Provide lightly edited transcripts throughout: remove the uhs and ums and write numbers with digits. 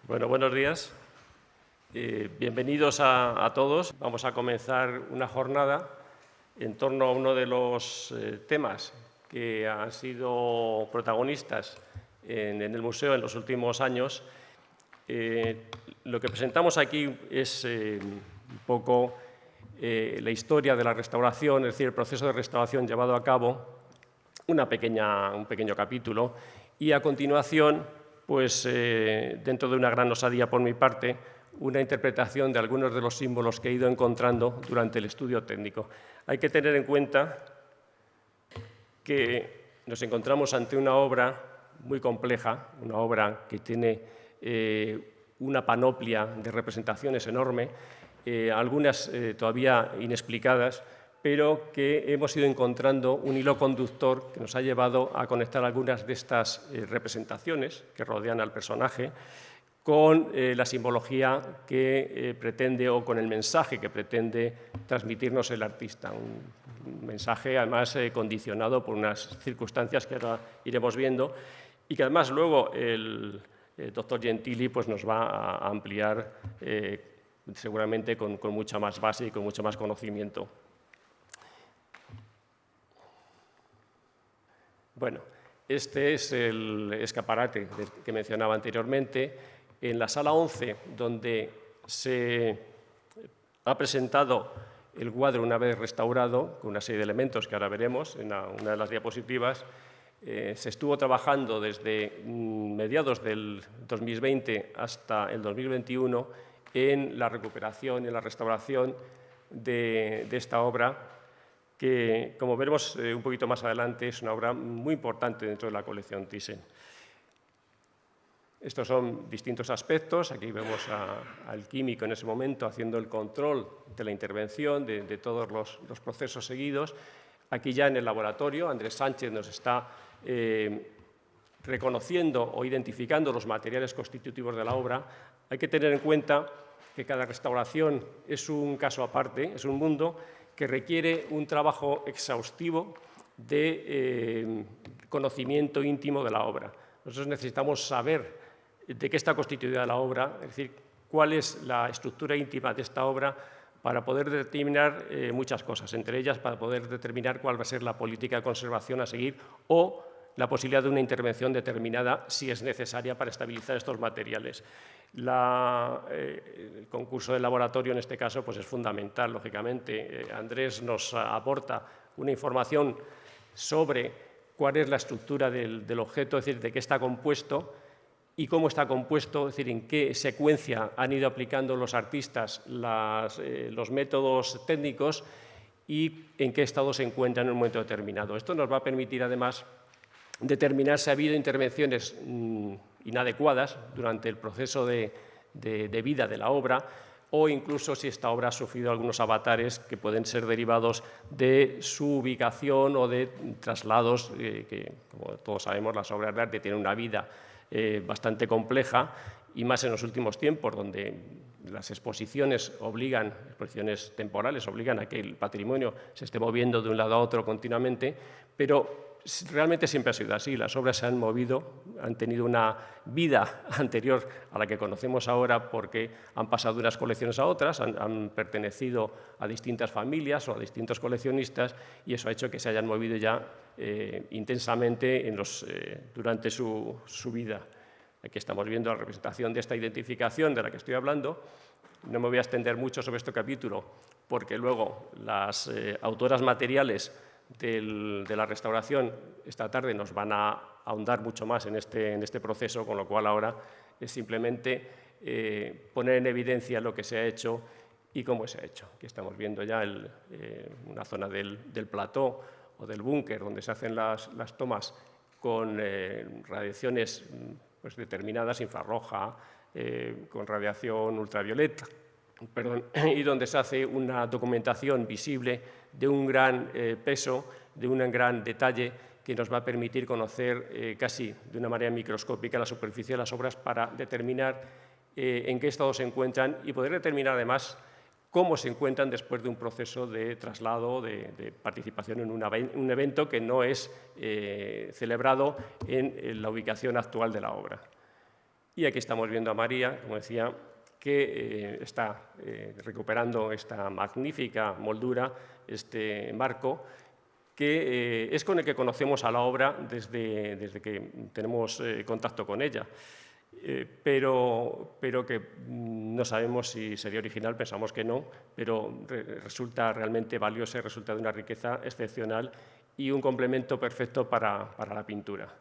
Bueno, buenos días. Bienvenidos a todos. Vamos a comenzar una jornada en torno a uno de los temas que han sido protagonistas en el museo en los últimos años. Lo que presentamos aquí es un poco la historia de la restauración, es decir, el proceso de restauración llevado a cabo, un pequeño capítulo, y a continuación, pues dentro de una gran osadía por mi parte, una interpretación de algunos de los símbolos que he ido encontrando durante el estudio técnico. Hay que tener en cuenta que nos encontramos ante una obra muy compleja, una obra que tiene una panoplia de representaciones enorme, algunas todavía inexplicadas, pero que hemos ido encontrando un hilo conductor que nos ha llevado a conectar algunas de estas representaciones que rodean al personaje con la simbología que pretende o con el mensaje que pretende transmitirnos el artista. Un mensaje además condicionado por unas circunstancias que ahora iremos viendo y que además luego el doctor Gentili pues, nos va a ampliar seguramente con mucha más base y con mucho más conocimiento. Bueno, este es el escaparate que mencionaba anteriormente. En la sala 11, donde se ha presentado el cuadro una vez restaurado, con una serie de elementos que ahora veremos en una de las diapositivas, se estuvo trabajando desde mediados del 2020 hasta el 2021 en la recuperación y en la restauración de esta obra, que, como veremos un poquito más adelante, es una obra muy importante dentro de la colección Thyssen. Estos son distintos aspectos. Aquí vemos al químico en ese momento haciendo el control de la intervención, de todos los procesos seguidos. Aquí ya en el laboratorio, Andrés Sánchez nos está reconociendo o identificando los materiales constitutivos de la obra. Hay que tener en cuenta que cada restauración es un caso aparte, es un mundo que requiere un trabajo exhaustivo de conocimiento íntimo de la obra. Nosotros necesitamos saber de qué está constituida la obra, es decir, cuál es la estructura íntima de esta obra para poder determinar muchas cosas, entre ellas para poder determinar cuál va a ser la política de conservación a seguir o la posibilidad de una intervención determinada si es necesaria para estabilizar estos materiales. El concurso del laboratorio en este caso pues es fundamental, lógicamente. Andrés nos aporta una información sobre cuál es la estructura del objeto, es decir, de qué está compuesto y cómo está compuesto, es decir, en qué secuencia han ido aplicando los artistas los métodos técnicos y en qué estado se encuentran en un momento determinado. Esto nos va a permitir, además, determinar si ha habido intervenciones inadecuadas durante el proceso de vida de la obra o incluso si esta obra ha sufrido algunos avatares que pueden ser derivados de su ubicación o de traslados que, como todos sabemos, las obras de arte tienen una vida bastante compleja y más en los últimos tiempos, donde las exposiciones temporales obligan a que el patrimonio se esté moviendo de un lado a otro continuamente, pero realmente siempre ha sido así. Las obras se han movido, han tenido una vida anterior a la que conocemos ahora porque han pasado de unas colecciones a otras, han pertenecido a distintas familias o a distintos coleccionistas y eso ha hecho que se hayan movido ya intensamente durante su vida. Aquí estamos viendo la representación de esta identificación de la que estoy hablando. No me voy a extender mucho sobre este capítulo porque luego las autoras materiales de la restauración esta tarde nos van a ahondar mucho más en este proceso, con lo cual ahora es simplemente poner en evidencia lo que se ha hecho y cómo se ha hecho. Aquí estamos viendo ya una zona del plató o del búnker donde se hacen las tomas con radiaciones pues, determinadas, infrarroja, con radiación ultravioleta, y donde se hace una documentación visible de un gran peso, de un gran detalle que nos va a permitir conocer casi de una manera microscópica la superficie de las obras para determinar en qué estado se encuentran y poder determinar además cómo se encuentran después de un proceso de traslado, de participación en un evento que no es celebrado en la ubicación actual de la obra. Y aquí estamos viendo a María, como decía, que está recuperando esta magnífica moldura, este marco, que es con el que conocemos a la obra desde que tenemos contacto con ella. Pero que no sabemos si sería original, pensamos que no, pero resulta realmente valioso, resulta de una riqueza excepcional y un complemento perfecto para la pintura.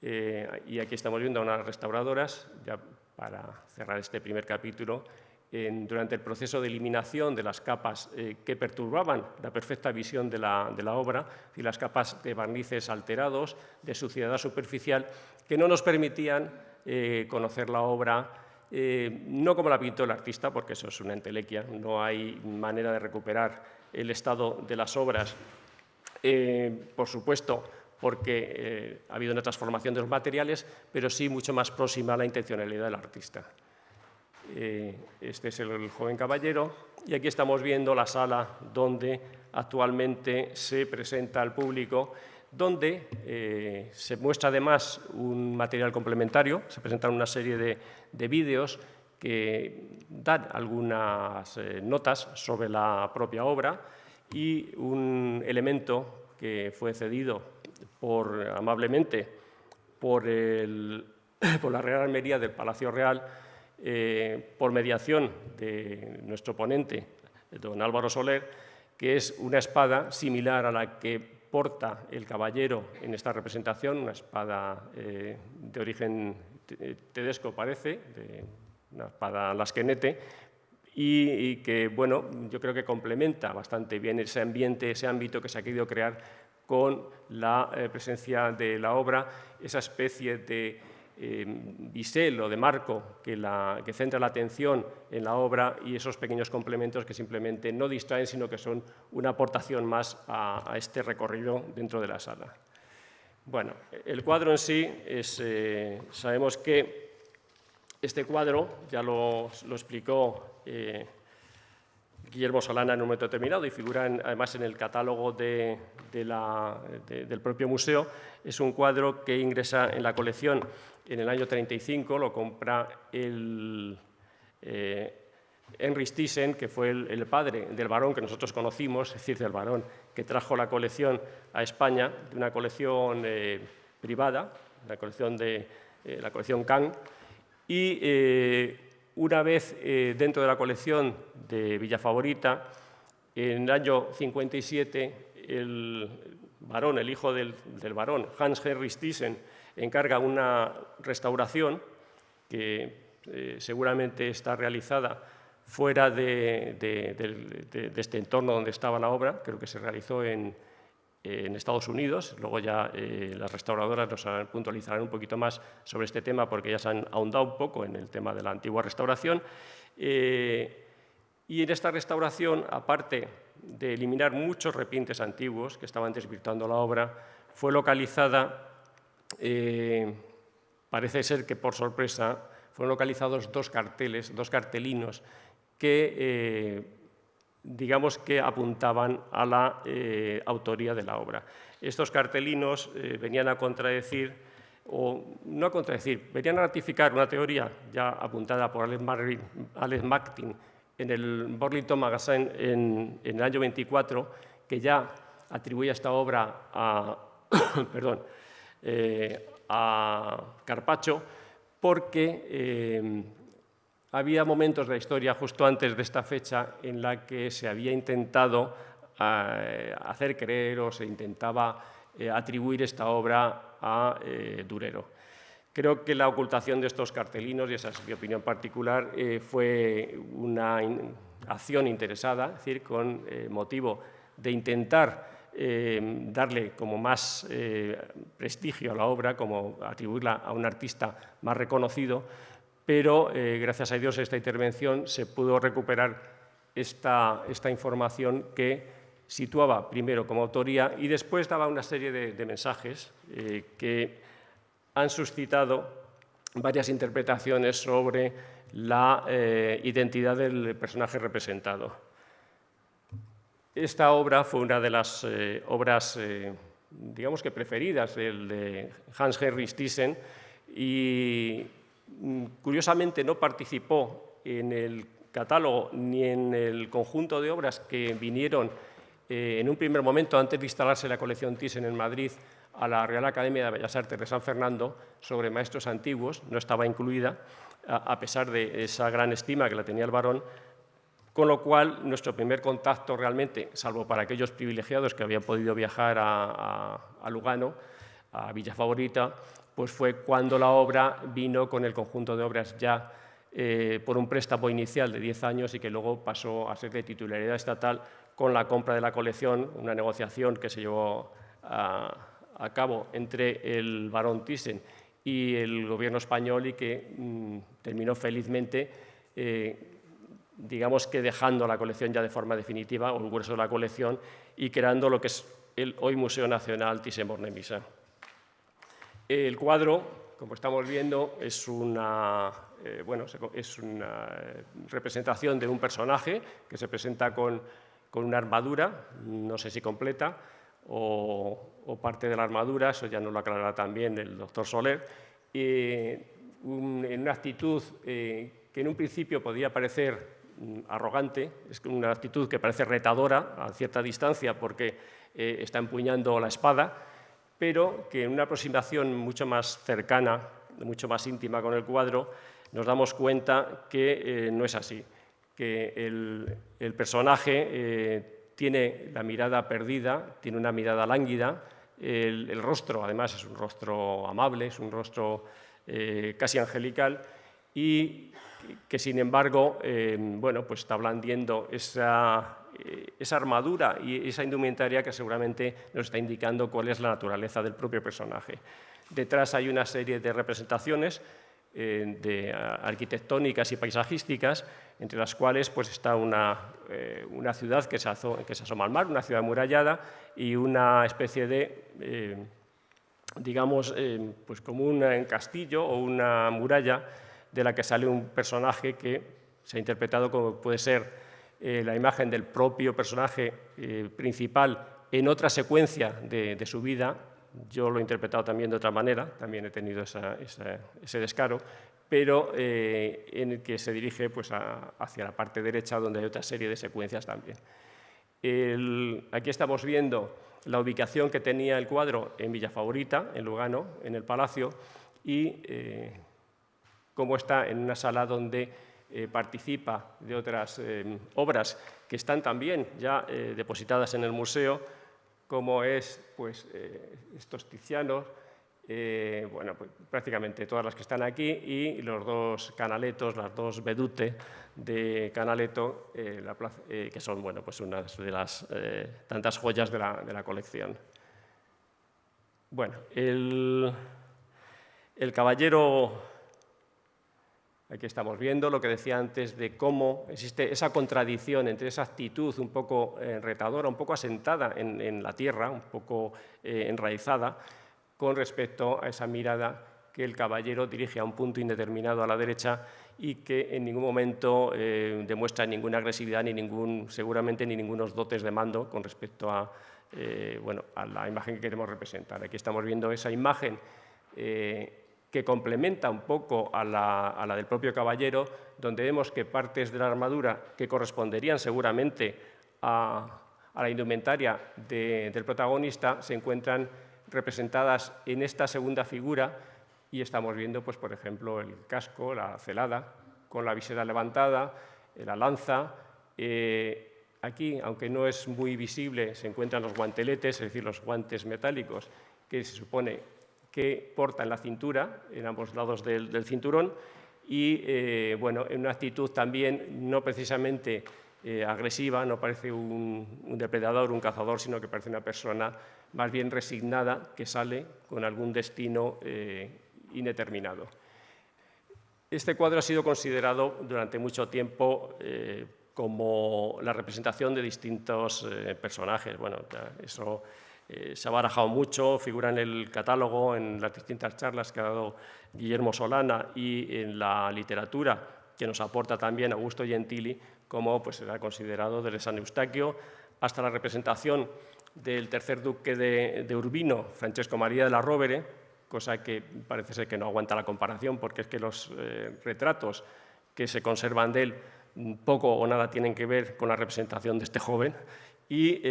Y aquí estamos viendo a unas restauradoras, ya para cerrar este primer capítulo, durante el proceso de eliminación de las capas que perturbaban la perfecta visión de la obra, y las capas de barnices alterados, de suciedad superficial, que no nos permitían conocer la obra, no como la pintó el artista, porque eso es una entelequia, no hay manera de recuperar el estado de las obras, por supuesto, porque ha habido una transformación de los materiales, pero sí mucho más próxima a la intencionalidad del artista. Este es el joven caballero, y aquí estamos viendo la sala donde actualmente se presenta al público, donde se muestra además un material complementario, se presentan una serie de vídeos que dan algunas notas sobre la propia obra y un elemento que fue cedido amablemente por la Real Almería del Palacio Real, por mediación de nuestro ponente, don Álvaro Soler, que es una espada similar a la que porta el caballero en esta representación, una espada de origen tedesco, parece, una espada lasquenete, y que, bueno, yo creo que complementa bastante bien ese ambiente, ese ámbito que se ha querido crear con la presencia de la obra, esa especie de bisel o de marco que centra la atención en la obra y esos pequeños complementos que simplemente no distraen, sino que son una aportación más a este recorrido dentro de la sala. Bueno, el cuadro en sí sabemos que este cuadro ya lo explicó Guillermo Solana en un momento determinado y figura además en el catálogo del propio museo. Es un cuadro que ingresa en la colección en el año 35, lo compra Henry Stiessen, que fue el padre del varón que nosotros conocimos, es decir, del varón que trajo la colección a España, de una colección privada, la colección Kahn, y una vez dentro de la colección de Villa Favorita, en el año 57, el hijo del varón, Hans Henry Stiessen, encarga una restauración que seguramente está realizada fuera de este entorno donde estaba la obra, creo que se realizó en Estados Unidos. Luego ya las restauradoras nos puntualizarán un poquito más sobre este tema porque ya se han ahondado un poco en el tema de la antigua restauración. Y en esta restauración, aparte de eliminar muchos repintes antiguos que estaban desvirtuando la obra, fue localizada, parece ser que por sorpresa, fueron localizados dos cartelinos que digamos que apuntaban a la autoría de la obra. Estos cartelinos venían a contradecir, o no a contradecir, venían a ratificar una teoría ya apuntada por Alex Martin en el Burlington Magazine en el año 24, que ya atribuía esta obra a Carpaccio, porque había momentos de la historia justo antes de esta fecha en la que se había intentado hacer creer o se intentaba atribuir esta obra a Durero. Creo que la ocultación de estos cartelinos, y esa es mi opinión particular, fue una acción interesada, es decir, con motivo de intentar darle como más prestigio a la obra, como atribuirla a un artista más reconocido, pero gracias a Dios esta intervención se pudo recuperar esta información que situaba primero como autoría y después daba una serie de mensajes que han suscitado varias interpretaciones sobre la identidad del personaje representado. Esta obra fue una de las obras, digamos que preferidas de Hans Henry Stiessen, y Curiosamente no participó en el catálogo ni en el conjunto de obras que vinieron en un primer momento, antes de instalarse la colección Thyssen en Madrid, a la Real Academia de Bellas Artes de San Fernando sobre maestros antiguos, no estaba incluida, a pesar de esa gran estima que la tenía el barón, con lo cual nuestro primer contacto realmente, salvo para aquellos privilegiados que habían podido viajar a Lugano, a Villa Favorita, pues fue cuando la obra vino con el conjunto de obras ya por un préstamo inicial de 10 años y que luego pasó a ser de titularidad estatal con la compra de la colección, una negociación que se llevó a cabo entre el barón Thyssen y el gobierno español y que terminó felizmente, digamos que dejando la colección ya de forma definitiva, o un grueso de la colección, y creando lo que es el hoy Museo Nacional Thyssen-Bornemisza. El cuadro, como estamos viendo, es una representación de un personaje que se presenta con una armadura, no sé si completa, o parte de la armadura, eso ya nos lo aclarará también el doctor Soler, en una actitud que en un principio podía parecer arrogante, es una actitud que parece retadora a cierta distancia porque está empuñando la espada, pero que en una aproximación mucho más cercana, mucho más íntima con el cuadro, nos damos cuenta que no es así, que el personaje tiene la mirada perdida, tiene una mirada lánguida, el rostro además es un rostro amable, es un rostro casi angelical y que sin embargo pues está blandiendo esa armadura y esa indumentaria que seguramente nos está indicando cuál es la naturaleza del propio personaje. Detrás hay una serie de representaciones arquitectónicas y paisajísticas, entre las cuales pues, está una ciudad que se asoma al mar, una ciudad amurallada y una especie de, digamos, pues como un castillo o una muralla de la que sale un personaje que se ha interpretado como puede ser la imagen del propio personaje principal en otra secuencia de su vida. Yo lo he interpretado también de otra manera, también he tenido ese descaro, pero en el que se dirige pues, hacia la parte derecha, donde hay otra serie de secuencias también. Aquí estamos viendo la ubicación que tenía el cuadro en Villa Favorita, en Lugano, en el Palacio, y cómo está en una sala donde participa de otras obras que están también ya depositadas en el museo, como es pues, estos tizianos, bueno, pues, prácticamente todas las que están aquí, y los dos canaletos, las dos vedute de Canaletto, que son bueno, pues unas de las tantas joyas de la colección. Bueno, el caballero, aquí estamos viendo lo que decía antes de cómo existe esa contradicción entre esa actitud un poco retadora, un poco asentada en la tierra, un poco enraizada, con respecto a esa mirada que el caballero dirige a un punto indeterminado a la derecha y que en ningún momento demuestra ninguna agresividad seguramente ni ningunos dotes de mando con respecto a la imagen que queremos representar. Aquí estamos viendo esa imagen que complementa un poco a la del propio caballero, donde vemos que partes de la armadura que corresponderían seguramente a la indumentaria del protagonista se encuentran representadas en esta segunda figura y estamos viendo, pues, por ejemplo, el casco, la celada, con la visera levantada, la lanza. Aquí, aunque no es muy visible, se encuentran los guanteletes, es decir, los guantes metálicos que se supone que porta en la cintura, en ambos lados del cinturón, y bueno, en una actitud también no precisamente agresiva, no parece un depredador, un cazador, sino que parece una persona más bien resignada que sale con algún destino indeterminado. Este cuadro ha sido considerado durante mucho tiempo como la representación de distintos personajes. Bueno, eso se ha barajado mucho, figura en el catálogo, en las distintas charlas que ha dado Guillermo Solana y en la literatura que nos aporta también Augusto Gentili, como pues, era considerado desde San Eustaquio hasta la representación del tercer duque de Urbino, Francesco María de la Rovere, cosa que parece ser que no aguanta la comparación, porque es que los retratos que se conservan de él poco o nada tienen que ver con la representación de este joven. Y,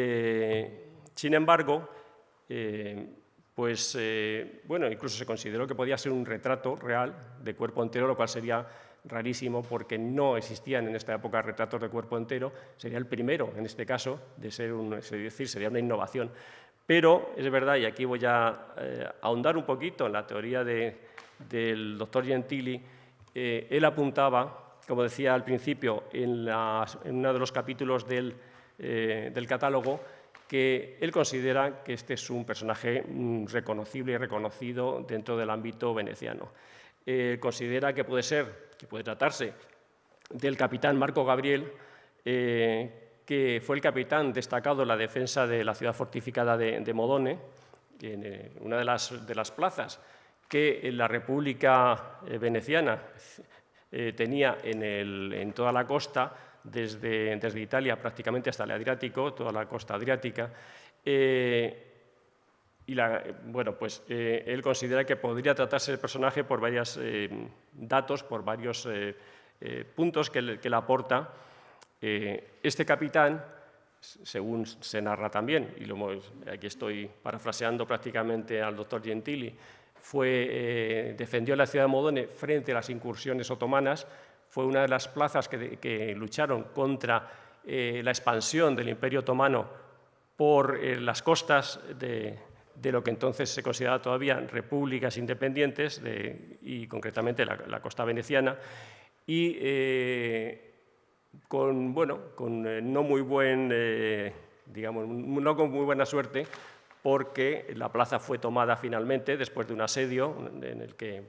sin embargo, bueno, incluso se consideró que podía ser un retrato real de cuerpo entero, lo cual sería rarísimo porque no existían en esta época retratos de cuerpo entero. Sería el primero, en este caso, es decir, sería una innovación. Pero es verdad, y aquí voy a ahondar un poquito en la teoría del doctor Gentili. Él apuntaba, como decía al principio, en uno de los capítulos del catálogo, que él considera que este es un personaje reconocible y reconocido dentro del ámbito veneciano. Considera que puede tratarse del capitán Marco Gabriel, que fue el capitán destacado en la defensa de la ciudad fortificada de Modone, en una de las plazas que la República veneciana tenía en toda la costa, desde Italia prácticamente hasta el Adriático, toda la costa adriática. Él considera que podría tratarse el personaje por varios datos, por varios puntos que le aporta. Este capitán, según se narra también, y aquí estoy parafraseando prácticamente al doctor Gentili, defendió la ciudad de Modone frente a las incursiones otomanas, fue una de las plazas que lucharon contra la expansión del Imperio Otomano por las costas de lo que entonces se consideraba todavía repúblicas independientes, y concretamente la costa veneciana, y con no muy buena suerte, porque la plaza fue tomada finalmente después de un asedio en el que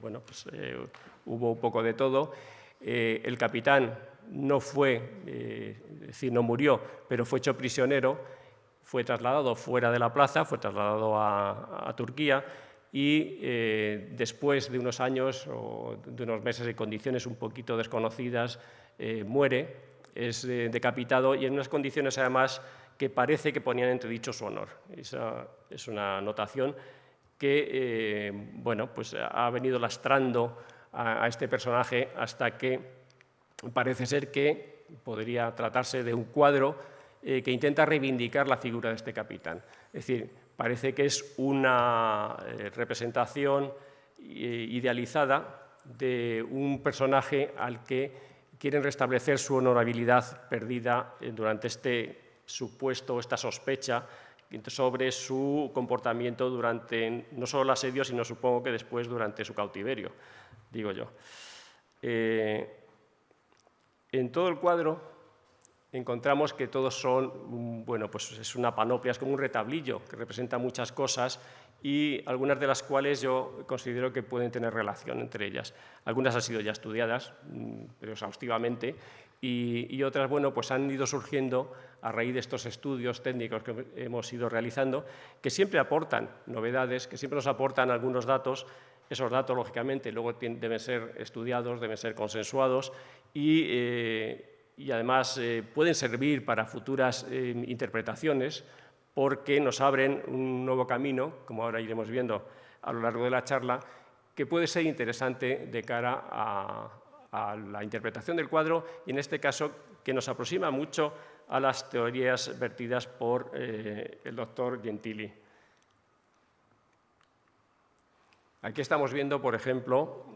hubo un poco de todo. El capitán no murió, pero fue hecho prisionero, fue trasladado fuera de la plaza, fue trasladado a Turquía, y después de unos años o de unos meses en condiciones un poquito desconocidas, muere, es decapitado, y en unas condiciones además que parece que ponían entredicho su honor. Esa es una anotación que ha venido lastrando a este personaje hasta que parece ser que podría tratarse de un cuadro que intenta reivindicar la figura de este capitán. Es decir, parece que es una representación idealizada de un personaje al que quieren restablecer su honorabilidad perdida durante esta sospecha sobre su comportamiento durante no solo el asedio, sino supongo que después durante su cautiverio, digo yo. En todo el cuadro encontramos que todos son, es una panoplia, es como un retablillo que representa muchas cosas, y algunas de las cuales yo considero que pueden tener relación entre ellas. Algunas han sido ya estudiadas, pero exhaustivamente, y otras han ido surgiendo a raíz de estos estudios técnicos que hemos ido realizando, que siempre aportan novedades, que siempre nos aportan algunos datos. Esos datos, lógicamente, luego deben ser estudiados, deben ser consensuados, y además pueden servir para futuras interpretaciones, porque nos abren un nuevo camino, como ahora iremos viendo a lo largo de la charla, que puede ser interesante de cara a la interpretación del cuadro, y en este caso que nos aproxima mucho a las teorías vertidas por el doctor Gentili. Aquí estamos viendo, por ejemplo,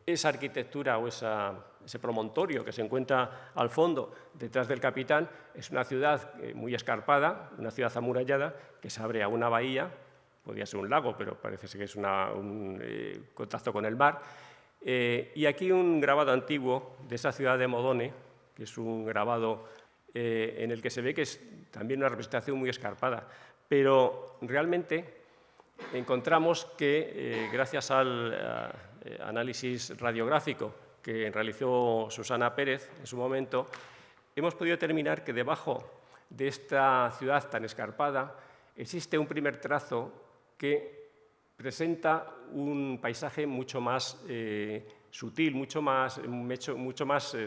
esa arquitectura o ese promontorio que se encuentra al fondo detrás del capitán. Es una ciudad muy escarpada, una ciudad amurallada que se abre a una bahía, podría ser un lago, pero parece ser que es un contacto con el mar. Y aquí un grabado antiguo de esa ciudad de Modone, que es un grabado en el que se ve que es también una representación muy escarpada, pero realmente encontramos que, gracias al análisis radiográfico que realizó Susana Pérez en su momento, hemos podido determinar que debajo de esta ciudad tan escarpada existe un primer trazo que presenta un paisaje mucho más sutil, mucho más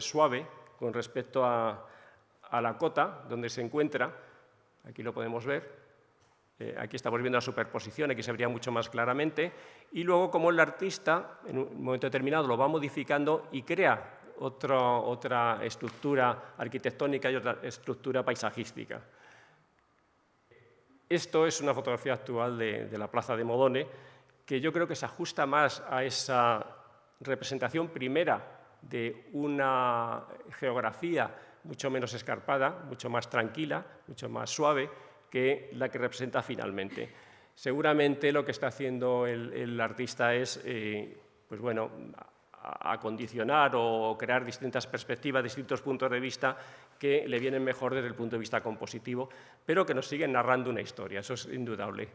suave con respecto a la cota donde se encuentra. Aquí lo podemos ver. Aquí estamos viendo la superposición, aquí se vería mucho más claramente, y luego como el artista en un momento determinado lo va modificando y crea otra estructura arquitectónica y otra estructura paisajística. Esto es una fotografía actual de la Plaza de Modone, que yo creo que se ajusta más a esa representación primera de una geografía mucho menos escarpada, mucho más tranquila, mucho más suave, que la que representa finalmente. Seguramente lo que está haciendo el artista es pues bueno, acondicionar o crear distintas perspectivas, distintos puntos de vista que le vienen mejor desde el punto de vista compositivo, pero que nos siguen narrando una historia, eso es indudable.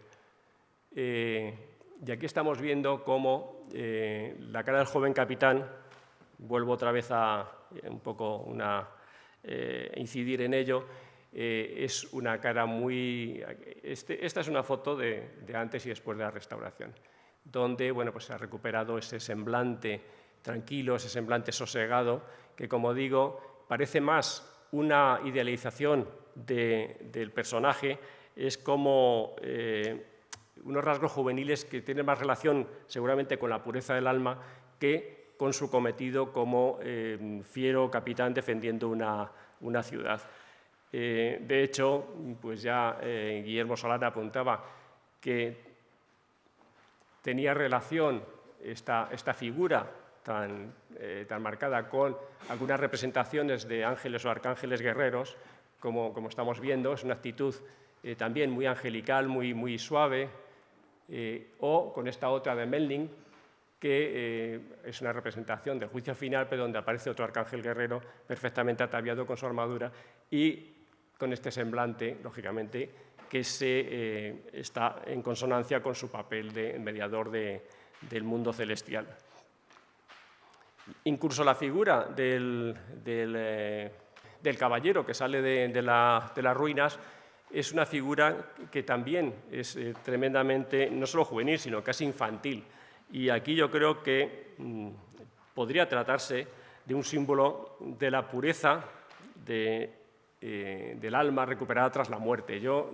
Y aquí estamos viendo cómo la cara del joven capitán, vuelvo otra vez a un poco incidir en ello, es una cara muy... Esta es una foto de antes y después de la restauración, donde bueno, pues se ha recuperado ese semblante tranquilo, ese semblante sosegado, que como digo, parece más una idealización del personaje, es como unos rasgos juveniles que tienen más relación seguramente con la pureza del alma que con su cometido como fiero capitán defendiendo una ciudad. De hecho, pues ya Guillermo Solana apuntaba que tenía relación esta figura tan marcada con algunas representaciones de ángeles o arcángeles guerreros, como estamos viendo, es una actitud también muy angelical, muy suave, o con esta otra de Memling, que es una representación del juicio final, pero donde aparece otro arcángel guerrero perfectamente ataviado con su armadura y con este semblante, lógicamente, que está en consonancia con su papel de mediador del mundo celestial. Incluso la figura del caballero que sale de las ruinas es una figura que también es tremendamente, no solo juvenil, sino casi infantil. Y aquí yo creo que podría tratarse de un símbolo de la pureza del alma recuperada tras la muerte. Yo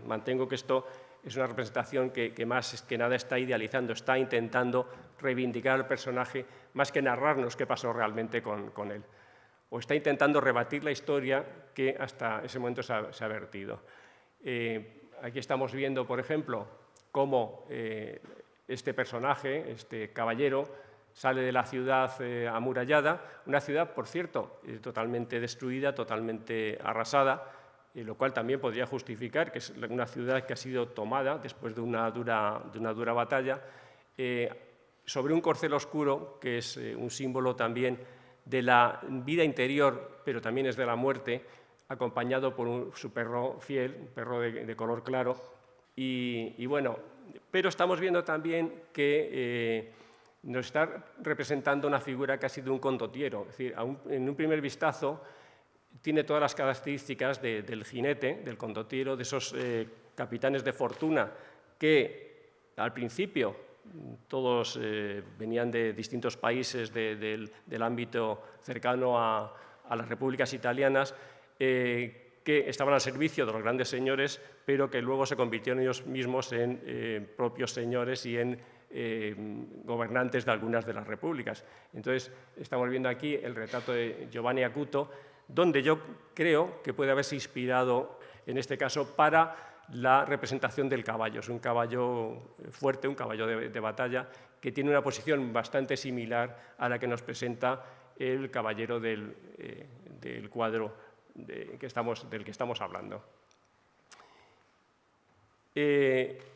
mantengo que esto es una representación que más que nada está idealizando, está intentando reivindicar al personaje más que narrarnos qué pasó realmente con él. O está intentando rebatir la historia que hasta ese momento se ha vertido. Aquí estamos viendo, por ejemplo, cómo este personaje, este caballero, sale de la ciudad amurallada, una ciudad, por cierto, totalmente destruida, totalmente arrasada, lo cual también podría justificar que es una ciudad que ha sido tomada después de una dura batalla, sobre un corcel oscuro, que es un símbolo también de la vida interior, pero también es de la muerte, acompañado por su perro fiel, un perro de color claro. Y bueno, pero estamos viendo también que nos está representando una figura casi de un condottiero, es decir, en un primer vistazo tiene todas las características del jinete, del condottiero, de esos capitanes de fortuna que al principio todos venían de distintos países del ámbito cercano a las repúblicas italianas, que estaban al servicio de los grandes señores, pero que luego se convirtieron ellos mismos en propios señores y en gobernantes de algunas de las repúblicas. Entonces, estamos viendo aquí el retrato de Giovanni Acuto, donde yo creo que puede haberse inspirado, en este caso, para la representación del caballo. Es un caballo fuerte, un caballo de batalla, que tiene una posición bastante similar a la que nos presenta el caballero del cuadro del que estamos hablando.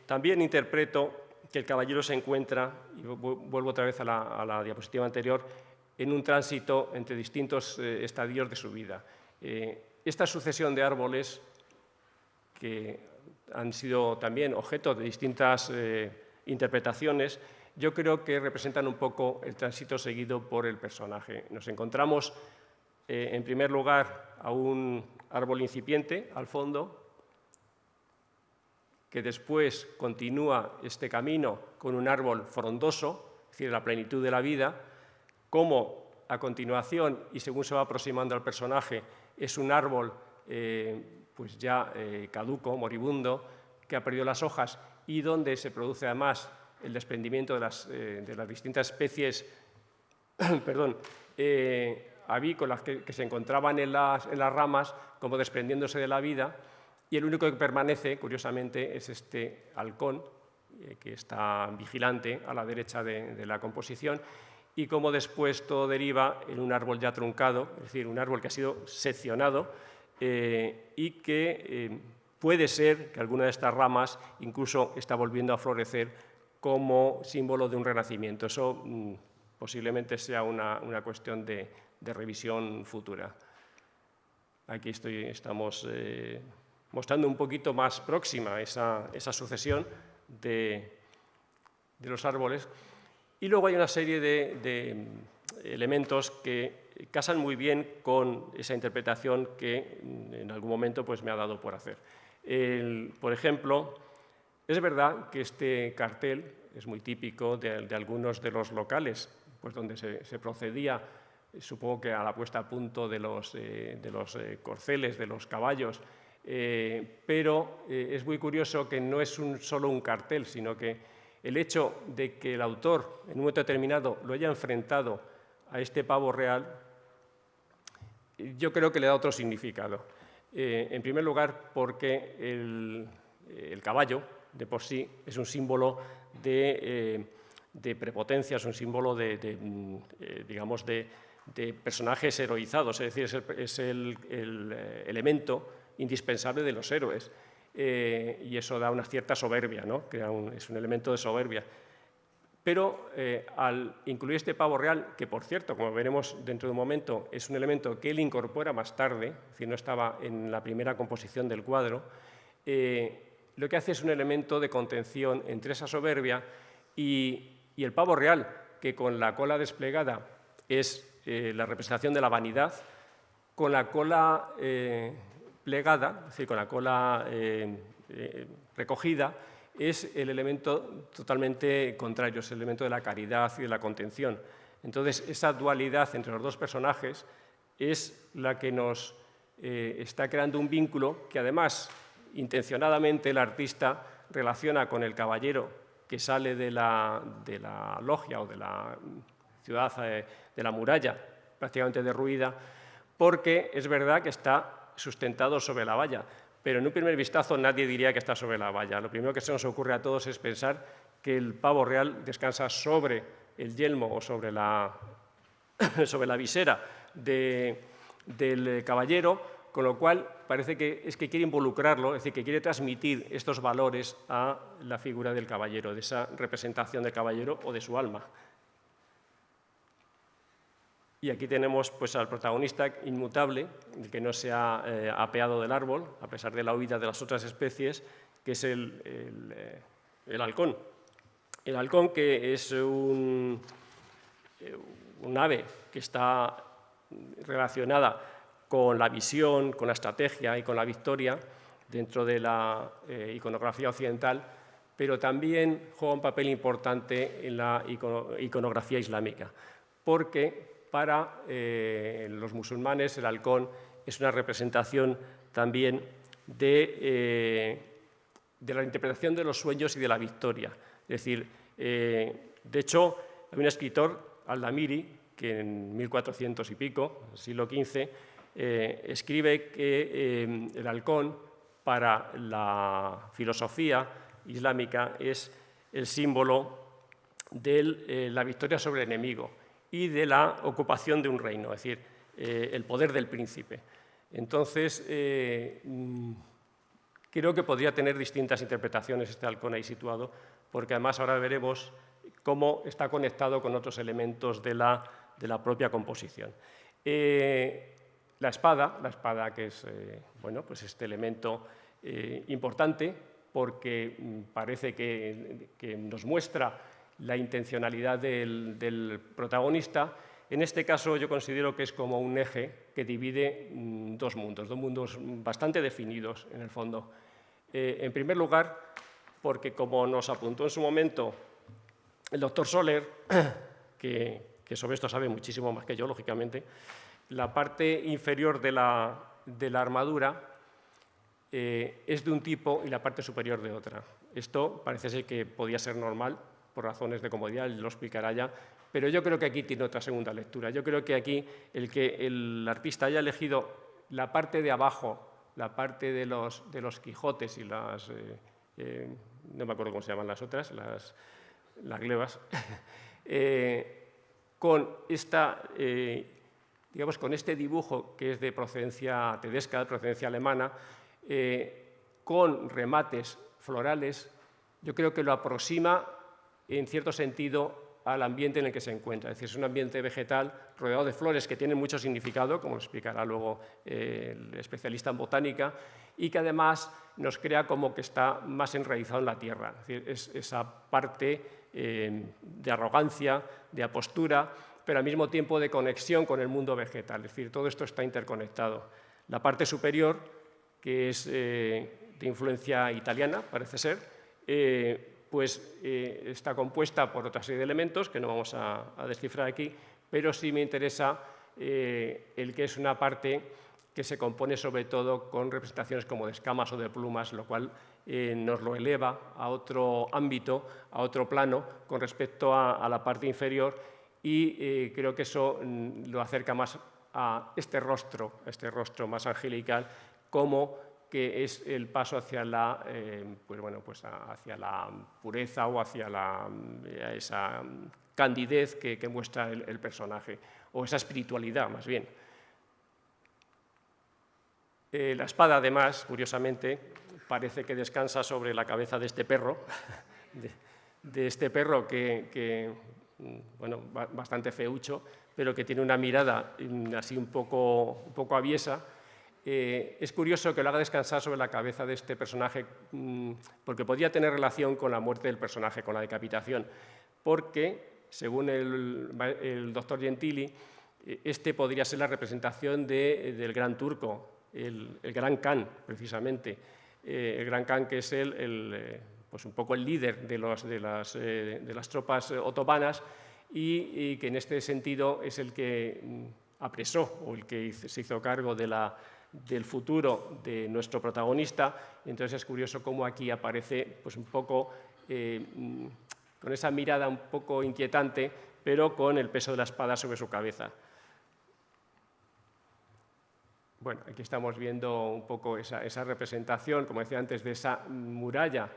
También interpreto que el caballero se encuentra, y vuelvo otra vez a la diapositiva anterior, en un tránsito entre distintos estadios de su vida. Esta sucesión de árboles, que han sido también objeto de distintas interpretaciones, yo creo que representan un poco el tránsito seguido por el personaje. Nos encontramos, en primer lugar, a un árbol incipiente al fondo, que después continúa este camino con un árbol frondoso, es decir, la plenitud de la vida, como a continuación, y según se va aproximando al personaje, es un árbol pues ya caduco, moribundo, que ha perdido las hojas y donde se produce además el desprendimiento de las distintas especies perdón, avícolas que se encontraban en las ramas, como desprendiéndose de la vida, y el único que permanece, curiosamente, es este halcón, que está vigilante a la derecha de la composición, y como después todo deriva en un árbol ya truncado, es decir, un árbol que ha sido seccionado y que puede ser que alguna de estas ramas incluso está volviendo a florecer como símbolo de un renacimiento. Eso posiblemente sea una cuestión de revisión futura. Aquí estamos mostrando un poquito más próxima esa sucesión de los árboles. Y luego hay una serie de elementos que casan muy bien con esa interpretación que en algún momento pues, me ha dado por hacer. Por ejemplo, es verdad que este cartel es muy típico de algunos de los locales, pues donde se procedía, supongo que a la puesta a punto de los corceles, de los caballos, pero es muy curioso que no es solo un cartel, sino que el hecho de que el autor en un momento determinado lo haya enfrentado a este pavo real, yo creo que le da otro significado. En primer lugar, porque el caballo de por sí es un símbolo de prepotencia, es un símbolo digamos, de personajes heroizados, es decir, es el elemento indispensable de los héroes. Y eso da una cierta soberbia, ¿no? Es un elemento de soberbia. Pero al incluir este pavo real, que por cierto, como veremos dentro de un momento, es un elemento que él incorpora más tarde, es decir, no estaba en la primera composición del cuadro, lo que hace es un elemento de contención entre esa soberbia y el pavo real, que con la cola desplegada es la representación de la vanidad, con la cola plegada, es decir, con la cola recogida, es el elemento totalmente contrario, es el elemento de la caridad y de la contención. Entonces, esa dualidad entre los dos personajes es la que nos está creando un vínculo que, además, intencionadamente el artista relaciona con el caballero que sale de la logia o de la ciudad, de la muralla, prácticamente derruida, porque es verdad que está sustentado sobre la valla, pero en un primer vistazo nadie diría que está sobre la valla. Lo primero que se nos ocurre a todos es pensar que el pavo real descansa sobre el yelmo o sobre la visera del caballero, con lo cual parece que quiere involucrarlo, es decir, que quiere transmitir estos valores a la figura del caballero, de esa representación del caballero o de su alma. Y aquí tenemos pues, al protagonista inmutable, que no se ha apeado del árbol, a pesar de la huida de las otras especies, que es el halcón. El halcón, que es un ave que está relacionada con la visión, con la estrategia y con la victoria dentro de la iconografía occidental, pero también juega un papel importante en la iconografía islámica, porque para los musulmanes el halcón es una representación también de la interpretación de los sueños y de la victoria. Es decir, de hecho, hay un escritor, Al-Damiri, que en 1400 y pico, siglo XV, escribe que el halcón para la filosofía islámica es el símbolo de la victoria sobre el enemigo y de la ocupación de un reino, es decir, el poder del príncipe. Entonces, creo que podría tener distintas interpretaciones este halcón ahí situado, porque además ahora veremos cómo está conectado con otros elementos de la propia composición. La espada que es bueno, pues este elemento importante, porque parece que nos muestra la intencionalidad del protagonista. En este caso yo considero que es como un eje que divide dos mundos bastante definidos en el fondo. En primer lugar, porque como nos apuntó en su momento el doctor Soler, que sobre esto sabe muchísimo más que yo, lógicamente, la parte inferior de la armadura es de un tipo y la parte superior de otra. Esto parece ser que podía ser normal por razones de comodidad, lo explicará ya, pero yo creo que aquí tiene otra segunda lectura. Yo creo que aquí el que el artista haya elegido la parte de abajo, la parte de los Quijotes y las... no me acuerdo cómo se llaman las otras, las glebas, con esta... digamos, con este dibujo que es de procedencia tedesca, de procedencia alemana, con remates florales, yo creo que lo aproxima en cierto sentido al ambiente en el que se encuentra. Es decir, es un ambiente vegetal rodeado de flores que tienen mucho significado, como lo explicará luego el especialista en botánica, y que además nos crea como que está más enraizado en la tierra. Es decir, es esa parte de arrogancia, de apostura, pero al mismo tiempo de conexión con el mundo vegetal. Es decir, todo esto está interconectado. La parte superior, que es de influencia italiana, parece ser, pues está compuesta por otra serie de elementos que no vamos a descifrar aquí, pero sí me interesa el que es una parte que se compone sobre todo con representaciones como de escamas o de plumas, lo cual nos lo eleva a otro ámbito, a otro plano con respecto a la parte inferior, y creo que eso lo acerca más a este rostro más angelical, como que es el paso hacia la, hacia la pureza o hacia esa candidez que muestra el personaje, o esa espiritualidad más bien. La espada, además, curiosamente, parece que descansa sobre la cabeza de este perro, de este perro que bueno, bastante feucho, pero que tiene una mirada así un poco aviesa. Es curioso que lo haga descansar sobre la cabeza de este personaje, porque podría tener relación con la muerte del personaje, con la decapitación, porque, según el doctor Gentili, este podría ser la representación del gran turco, el gran Khan, precisamente. El gran Khan, que es pues un poco el líder de las tropas otomanas, y que en este sentido es el que apresó o el que se hizo cargo del futuro de nuestro protagonista. Entonces es curioso cómo aquí aparece pues un poco con esa mirada un poco inquietante, pero con el peso de la espada sobre su cabeza. Bueno, aquí estamos viendo un poco esa representación, como decía antes, de esa muralla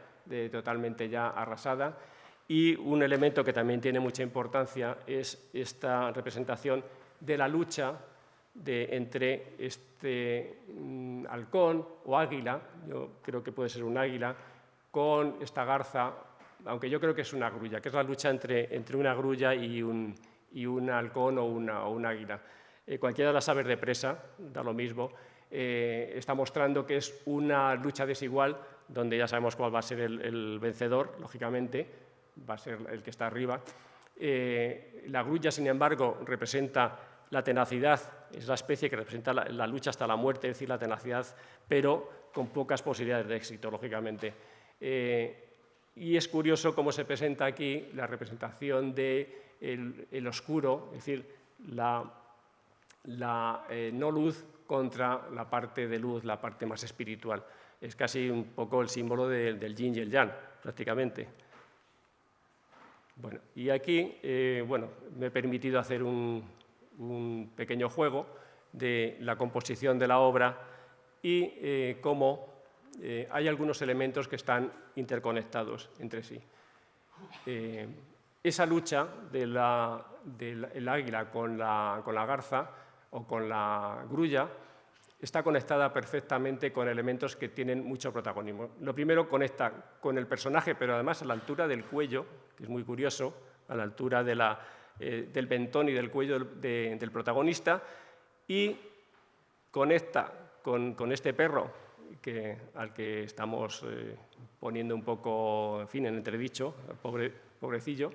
totalmente ya arrasada, y un elemento que también tiene mucha importancia es esta representación de la lucha entre este halcón o águila, yo creo que puede ser un águila, con esta garza, aunque yo creo que es una grulla, que es la lucha entre una grulla y un halcón o un águila. Cualquiera de las aves de presa, da lo mismo, está mostrando que es una lucha desigual, donde ya sabemos cuál va a ser el vencedor, lógicamente, va a ser el que está arriba. La grulla, sin embargo, representa la tenacidad, es la especie que representa la lucha hasta la muerte, es decir, la tenacidad, pero con pocas posibilidades de éxito, lógicamente. Y es curioso cómo se presenta aquí la representación del oscuro, es decir, la no luz contra la parte de luz, la parte más espiritual. Es casi un poco el símbolo del yin y el yang, prácticamente. Bueno, y aquí me he permitido hacer un pequeño juego de la composición de la obra y cómo hay algunos elementos que están interconectados entre sí. Esa lucha del águila con la garza o con la grulla está conectada perfectamente con elementos que tienen mucho protagonismo. Lo primero, conecta con el personaje, pero además a la altura del cuello, que es muy curioso, a la altura del mentón y del cuello del protagonista, y conecta con este perro al que estamos poniendo un poco, en fin, en entredicho, pobrecillo,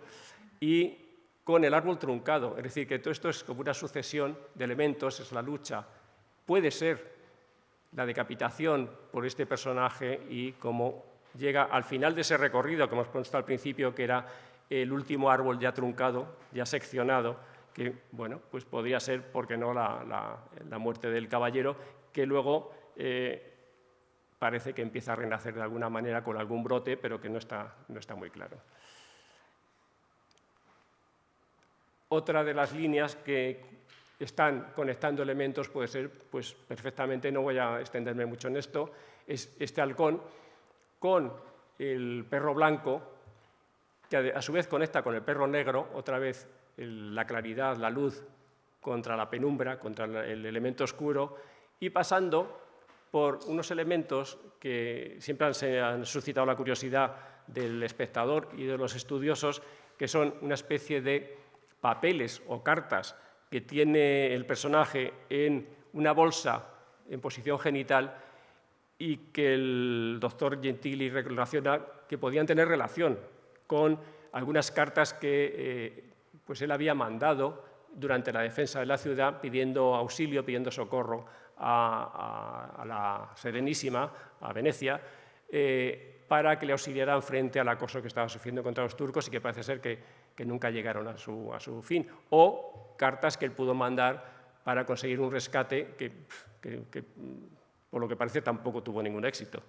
y con el árbol truncado. Es decir, que todo esto es como una sucesión de elementos, es la lucha. Puede ser la decapitación por este personaje y cómo llega al final de ese recorrido que hemos puesto al principio, que era el último árbol ya truncado, ya seccionado, que, bueno, pues podría ser, ¿por qué no?, la muerte del caballero, que luego parece que empieza a renacer de alguna manera con algún brote, pero que no está muy claro. Otra de las líneas que están conectando elementos puede ser, pues perfectamente, no voy a extenderme mucho en esto, es este halcón con el perro blanco, que a su vez conecta con el perro negro, otra vez la claridad, la luz contra la penumbra, contra el elemento oscuro, y pasando por unos elementos que siempre han suscitado la curiosidad del espectador y de los estudiosos, que son una especie de papeles o cartas que tiene el personaje en una bolsa en posición genital y que el doctor Gentili relaciona que podían tener relación con algunas cartas que pues él había mandado durante la defensa de la ciudad pidiendo auxilio, pidiendo socorro a la Serenísima, a Venecia, para que le auxiliaran frente al acoso que estaba sufriendo contra los turcos y que parece ser que nunca llegaron a su fin. O cartas que él pudo mandar para conseguir un rescate que por lo que parece tampoco tuvo ningún éxito.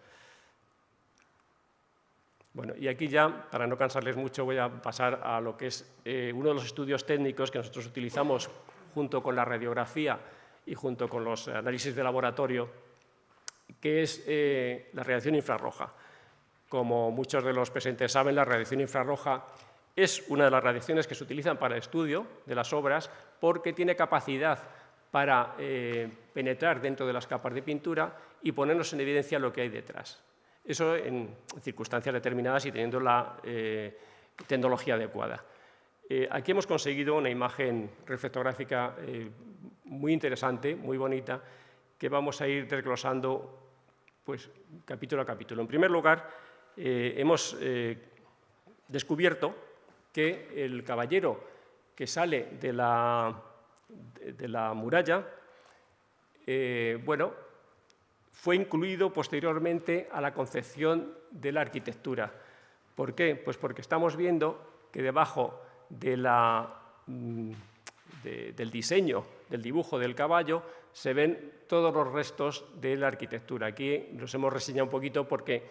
Bueno, y aquí ya, para no cansarles mucho, voy a pasar a lo que es uno de los estudios técnicos que nosotros utilizamos junto con la radiografía y junto con los análisis de laboratorio, que es la radiación infrarroja. Como muchos de los presentes saben, la radiación infrarroja es una de las radiaciones que se utilizan para el estudio de las obras porque tiene capacidad para penetrar dentro de las capas de pintura y ponernos en evidencia lo que hay detrás. Eso en circunstancias determinadas y teniendo la tecnología adecuada. Aquí hemos conseguido una imagen reflectográfica muy interesante, muy bonita, que vamos a ir desglosando pues, capítulo a capítulo. En primer lugar, hemos descubierto que el caballero que sale de la muralla, bueno, fue incluido posteriormente a la concepción de la arquitectura. ¿Por qué? Pues porque estamos viendo que debajo del diseño, del dibujo del caballo, se ven todos los restos de la arquitectura. Aquí los hemos reseñado un poquito porque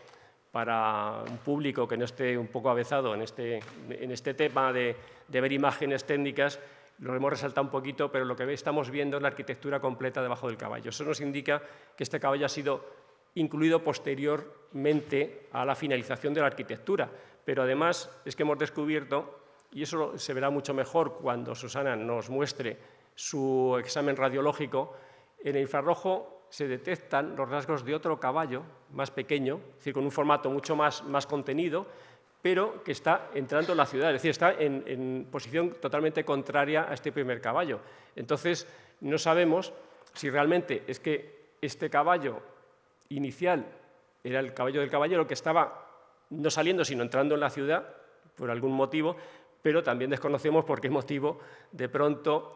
para un público que no esté un poco avezado en este tema de ver imágenes técnicas, lo hemos resaltado un poquito, pero lo que estamos viendo es la arquitectura completa debajo del caballo. Eso nos indica que este caballo ha sido incluido posteriormente a la finalización de la arquitectura, pero además es que hemos descubierto, y eso se verá mucho mejor cuando Susana nos muestre su examen radiológico, en el infrarrojo se detectan los rasgos de otro caballo más pequeño, es decir, con un formato mucho más contenido, pero que está entrando en la ciudad, es decir, está en posición totalmente contraria a este primer caballo. Entonces, no sabemos si realmente es que este caballo inicial era el caballo del caballero que estaba no saliendo, sino entrando en la ciudad, por algún motivo, pero también desconocemos por qué motivo de pronto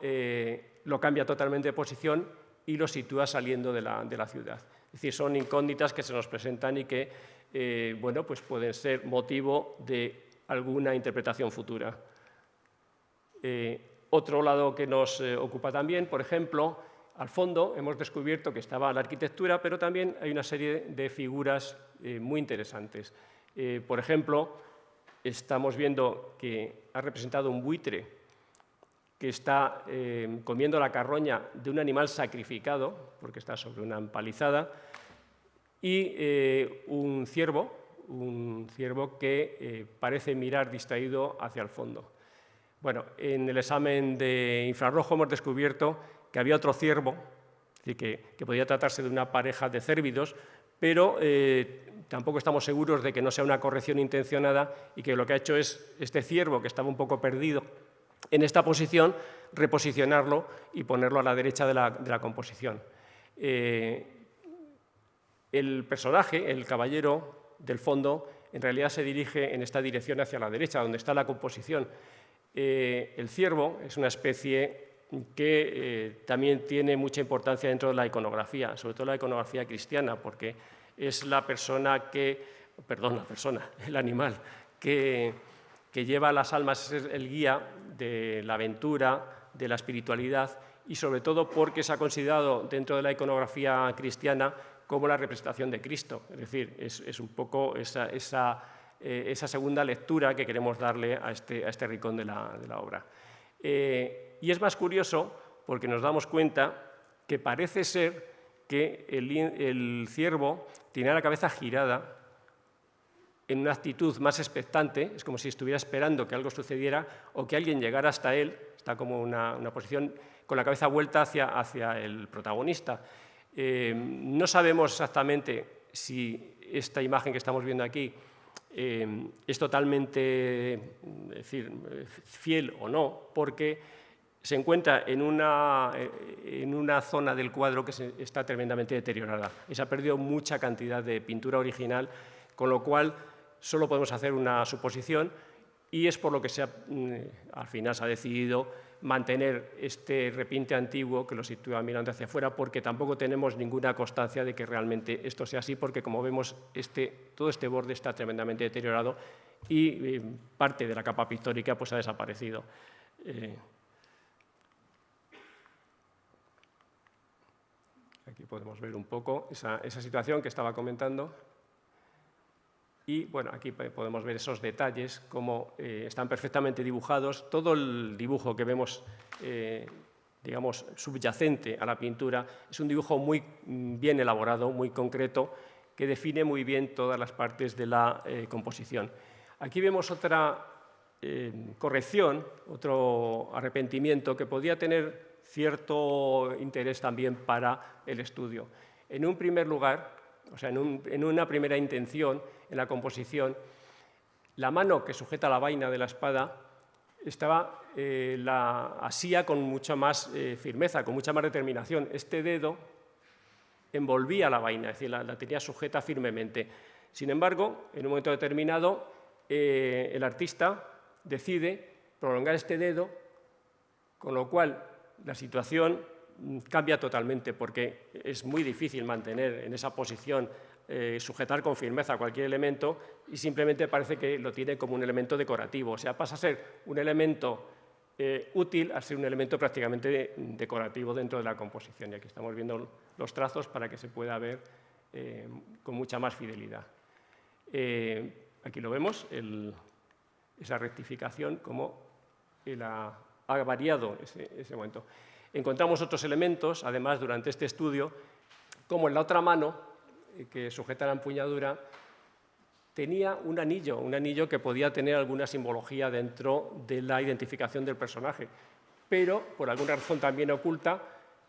lo cambia totalmente de posición y lo sitúa saliendo de la ciudad. Es decir, son incógnitas que se nos presentan y que bueno, pues pueden ser motivo de alguna interpretación futura. Otro lado que nos ocupa también, por ejemplo, al fondo hemos descubierto que estaba la arquitectura, pero también hay una serie de figuras muy interesantes. Por ejemplo, estamos viendo que ha representado un buitre que está comiendo la carroña de un animal sacrificado, porque está sobre una empalizada, y un ciervo que parece mirar distraído hacia el fondo. Bueno, en el examen de infrarrojo hemos descubierto que había otro ciervo, es decir, que podía tratarse de una pareja de cérvidos, pero tampoco estamos seguros de que no sea una corrección intencionada y que lo que ha hecho es este ciervo, que estaba un poco perdido en esta posición, reposicionarlo y ponerlo a la derecha de la composición. El personaje, el caballero del fondo, en realidad se dirige en esta dirección hacia la derecha, donde está la composición. El ciervo es una especie que también tiene mucha importancia dentro de la iconografía, sobre todo la iconografía cristiana, porque es el animal que lleva las almas, es el guía de la aventura, de la espiritualidad, y sobre todo porque se ha considerado dentro de la iconografía cristiana como la representación de Cristo. Es decir, es un poco esa segunda lectura que queremos darle a este rincón de la obra. Y es más curioso porque nos damos cuenta que parece ser que el ciervo tiene la cabeza girada en una actitud más expectante, es como si estuviera esperando que algo sucediera o que alguien llegara hasta él, está como una posición con la cabeza vuelta hacia el protagonista. No sabemos exactamente si esta imagen que estamos viendo aquí es totalmente, fiel o no, porque se encuentra en una zona del cuadro que está tremendamente deteriorada y se ha perdido mucha cantidad de pintura original, con lo cual solo podemos hacer una suposición y es por lo que al final se ha decidido mantener este repinte antiguo que lo sitúa mirando hacia afuera, porque tampoco tenemos ninguna constancia de que realmente esto sea así, porque como vemos todo este borde está tremendamente deteriorado y parte de la capa pictórica pues ha desaparecido. Aquí podemos ver un poco esa situación que estaba comentando. Y bueno, aquí podemos ver esos detalles, cómo están perfectamente dibujados. Todo el dibujo que vemos, digamos, subyacente a la pintura, es un dibujo muy bien elaborado, muy concreto, que define muy bien todas las partes de la composición. Aquí vemos otra corrección, otro arrepentimiento que podía tener cierto interés también para el estudio. En un primer lugar, o sea, en una primera intención, en la composición, la mano que sujeta la vaina de la espada la asía con mucha más firmeza, con mucha más determinación. Este dedo envolvía la vaina, es decir, la tenía sujeta firmemente. Sin embargo, en un momento determinado, el artista decide prolongar este dedo, con lo cual la situación cambia totalmente, porque es muy difícil mantener en esa posición, sujetar con firmeza cualquier elemento, y simplemente parece que lo tiene como un elemento decorativo. O sea, pasa a ser un elemento útil a ser un elemento prácticamente decorativo dentro de la composición. Y aquí estamos viendo los trazos para que se pueda ver con mucha más fidelidad. Aquí lo vemos, esa rectificación, como ha variado ese momento. Encontramos otros elementos, además, durante este estudio, como en la otra mano, que sujeta la empuñadura, tenía un anillo que podía tener alguna simbología dentro de la identificación del personaje, pero por alguna razón también oculta,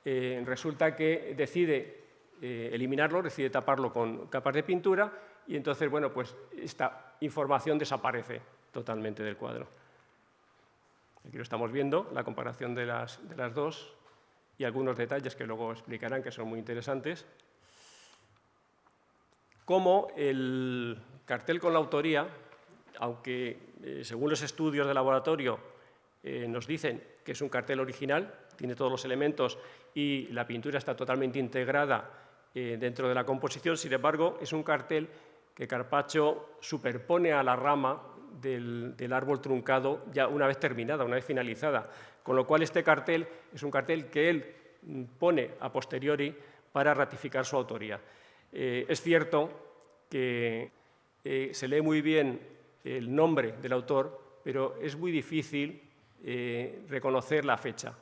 resulta que decide eliminarlo, decide taparlo con capas de pintura y entonces, bueno, pues esta información desaparece totalmente del cuadro. Aquí lo estamos viendo, la comparación de las dos y algunos detalles que luego explicarán que son muy interesantes. Como el cartel con la autoría, aunque según los estudios de laboratorio nos dicen que es un cartel original, tiene todos los elementos y la pintura está totalmente integrada dentro de la composición, sin embargo, es un cartel que Carpaccio superpone a la rama del árbol truncado ya una vez terminada, una vez finalizada, con lo cual este cartel es un cartel que él pone a posteriori para ratificar su autoría. Es cierto que se lee muy bien el nombre del autor, pero es muy difícil reconocer la fecha.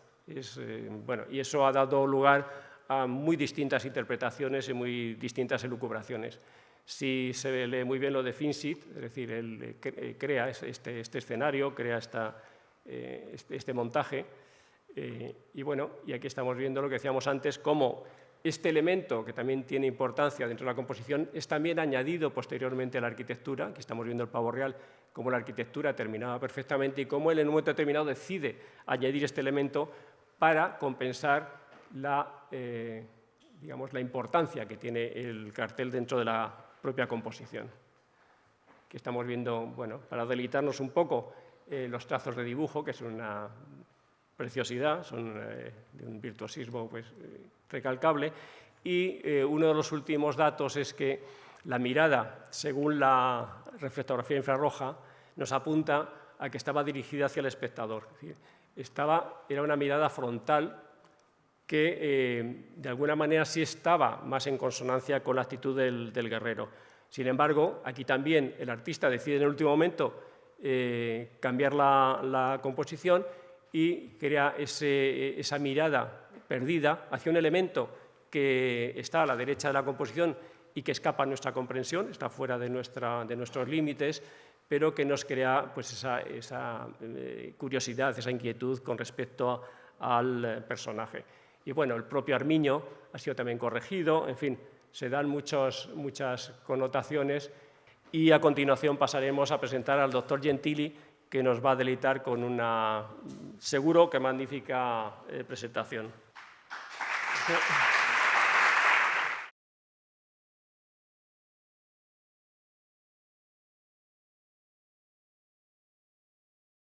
Bueno, y eso ha dado lugar a muy distintas interpretaciones y muy distintas elucubraciones. Si se lee muy bien lo de Finsit, es decir, él crea este escenario, crea este montaje, y bueno, y aquí estamos viendo lo que decíamos antes, cómo este elemento, que también tiene importancia dentro de la composición, es también añadido posteriormente a la arquitectura. Aquí estamos viendo el pavo real, cómo la arquitectura terminaba perfectamente y cómo él en un momento determinado decide añadir este elemento para compensar digamos, la importancia que tiene el cartel dentro de la propia composición. Aquí estamos viendo, bueno, para deleitarnos un poco, los trazos de dibujo, que son una preciosidad, son de un virtuosismo pues, recalcable, y uno de los últimos datos es que la mirada, según la reflectografía infrarroja, nos apunta a que estaba dirigida hacia el espectador. Es decir, era una mirada frontal que de alguna manera sí estaba más en consonancia con la actitud del guerrero. Sin embargo, aquí también el artista decide en el último momento cambiar la composición y crea esa mirada perdida hacia un elemento que está a la derecha de la composición y que escapa a nuestra comprensión, está fuera de nuestros límites, pero que nos crea pues, esa curiosidad, esa inquietud con respecto al personaje. Y bueno, el propio Armiño ha sido también corregido, en fin, se dan muchas connotaciones y a continuación pasaremos a presentar al doctor Gentili, que nos va a deleitar con una, seguro que magnífica presentación.